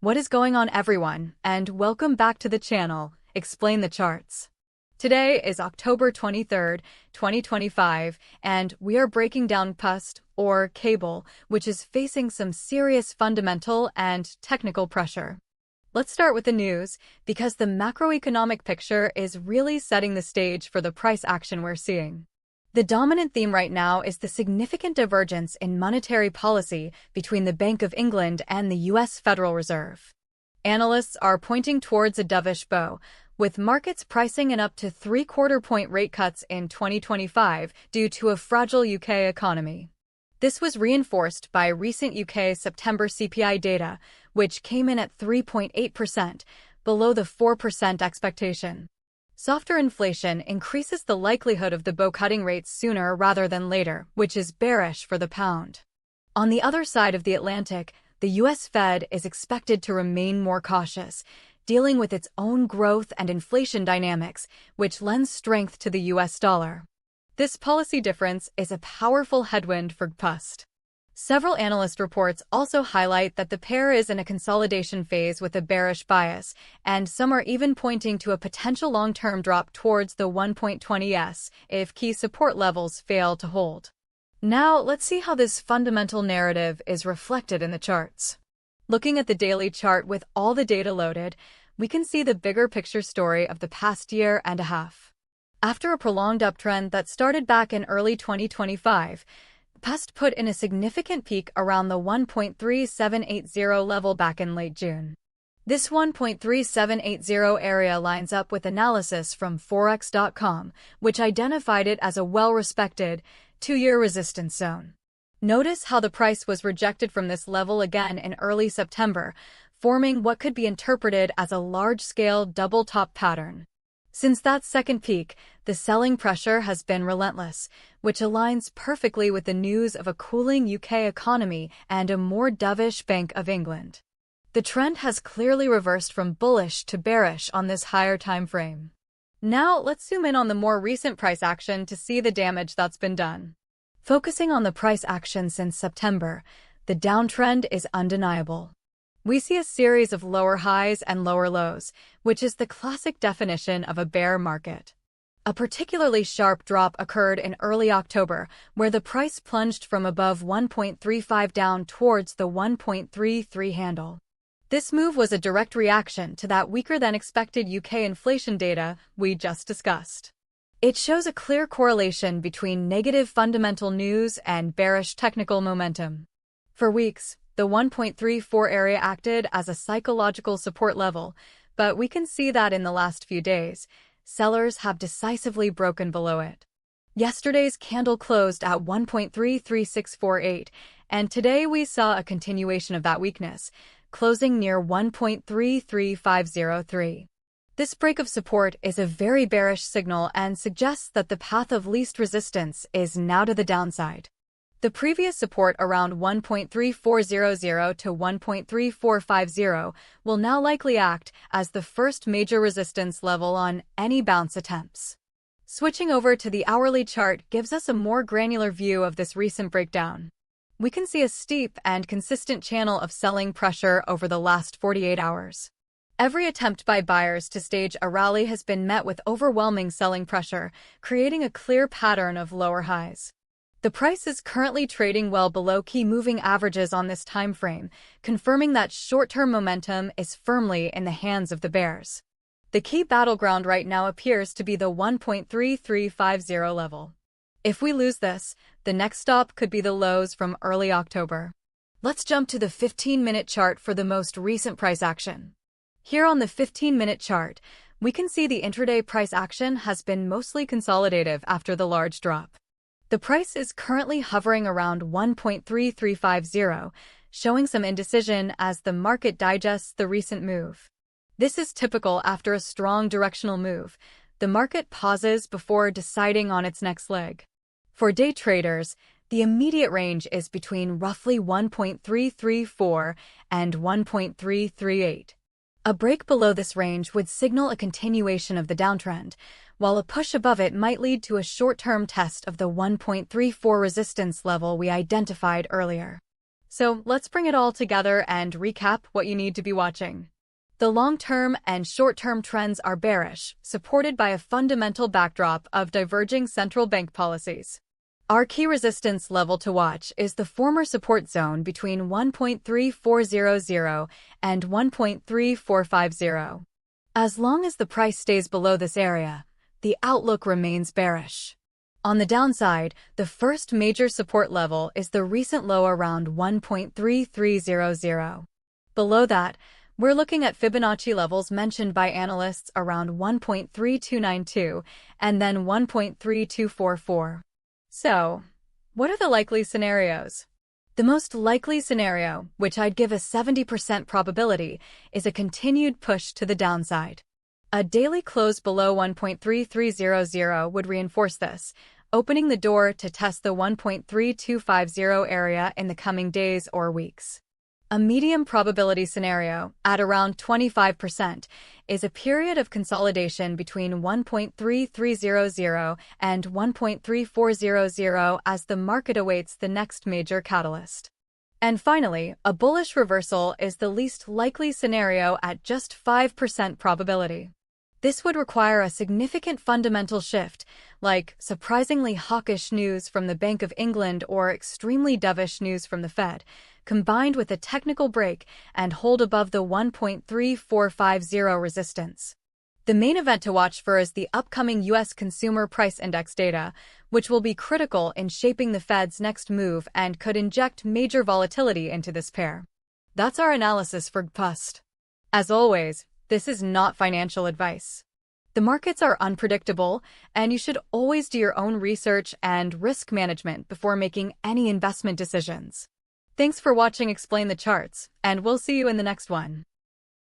What is going on, everyone, and welcome back to the channel, Explain the Charts. Today is October 23rd, 2025, and we are breaking down GBPUSD, or cable, which is facing some serious fundamental and technical pressure. Let's start with the news, because the macroeconomic picture is really setting the stage for the price action we're seeing. The dominant theme right now is the significant divergence in monetary policy between the Bank of England and the U.S. Federal Reserve. Analysts are pointing towards a dovish bow, with markets pricing in up to three-quarter-point rate cuts in 2025 due to a fragile UK economy. This was reinforced by recent UK September CPI data, which came in at 3.8%, below the 4% expectation. Softer inflation increases the likelihood of the bow cutting rates sooner rather than later, which is bearish for the pound. On the other side of the Atlantic, the U.S. Fed is expected to remain more cautious, dealing with its own growth and inflation dynamics, which lends strength to the U.S. dollar. This policy difference is a powerful headwind for GBPUSD. Several analyst reports also highlight that the pair is in a consolidation phase with a bearish bias, and some are even pointing to a potential long-term drop towards the 1.20s if key support levels fail to hold. Now, let's see how this fundamental narrative is reflected in the charts. Looking at the daily chart with all the data loaded, we can see the bigger picture story of the past year and a half. After a prolonged uptrend that started back in early 2025, GBPUSD put in a significant peak around the 1.3780 level back in late June. This 1.3780 area lines up with analysis from Forex.com, which identified it as a well-respected, two-year resistance zone. Notice how the price was rejected from this level again in early September, forming what could be interpreted as a large-scale double-top pattern. Since that second peak, the selling pressure has been relentless, which aligns perfectly with the news of a cooling UK economy and a more dovish Bank of England. The trend has clearly reversed from bullish to bearish on this higher time frame. Now, let's zoom in on the more recent price action to see the damage that's been done. Focusing on the price action since September, the downtrend is undeniable. We see a series of lower highs and lower lows, which is the classic definition of a bear market. A particularly sharp drop occurred in early October, where the price plunged from above 1.35 down towards the 1.33 handle. This move was a direct reaction to that weaker-than-expected UK inflation data we just discussed. It shows a clear correlation between negative fundamental news and bearish technical momentum. For weeks, the 1.34 area acted as a psychological support level, but we can see that in the last few days, sellers have decisively broken below it. Yesterday's candle closed at 1.33648, and today we saw a continuation of that weakness, closing near 1.33503. This break of support is a very bearish signal and suggests that the path of least resistance is now to the downside. The previous support around 1.3400 to 1.3450 will now likely act as the first major resistance level on any bounce attempts. Switching over to the hourly chart gives us a more granular view of this recent breakdown. We can see a steep and consistent channel of selling pressure over the last 48 hours. Every attempt by buyers to stage a rally has been met with overwhelming selling pressure, creating a clear pattern of lower highs. The price is currently trading well below key moving averages on this time frame, confirming that short-term momentum is firmly in the hands of the bears. The key battleground right now appears to be the 1.3350 level. If we lose this, the next stop could be the lows from early October. Let's jump to the 15-minute chart for the most recent price action. Here on the 15-minute chart, we can see the intraday price action has been mostly consolidative after the large drop. The price is currently hovering around 1.3350, showing some indecision as the market digests the recent move. This is typical after a strong directional move. The market pauses before deciding on its next leg. For day traders, the immediate range is between roughly 1.334 and 1.338. A break below this range would signal a continuation of the downtrend, while a push above it might lead to a short-term test of the 1.34 resistance level we identified earlier. So let's bring it all together and recap what you need to be watching. The long-term and short-term trends are bearish, supported by a fundamental backdrop of diverging central bank policies. Our key resistance level to watch is the former support zone between 1.3400 and 1.3450. As long as the price stays below this area, the outlook remains bearish. On the downside, the first major support level is the recent low around 1.3300. Below that, we're looking at Fibonacci levels mentioned by analysts around 1.3292 and then 1.3244. So, what are the likely scenarios? The most likely scenario, which I'd give a 70% probability, is a continued push to the downside. A daily close below 1.3300 would reinforce this, opening the door to test the 1.3250 area in the coming days or weeks. A medium probability scenario, at around 25%, is a period of consolidation between 1.3300 and 1.3400 as the market awaits the next major catalyst. And finally, a bullish reversal is the least likely scenario at just 5% probability. This would require a significant fundamental shift, like surprisingly hawkish news from the Bank of England or extremely dovish news from the Fed, combined with a technical break and hold above the 1.3450 resistance. The main event to watch for is the upcoming U.S. Consumer Price Index data, which will be critical in shaping the Fed's next move and could inject major volatility into this pair. That's our analysis for GBPUSD. As always, this is not financial advice. The markets are unpredictable, and you should always do your own research and risk management before making any investment decisions. Thanks for watching Explain the Charts, and we'll see you in the next one.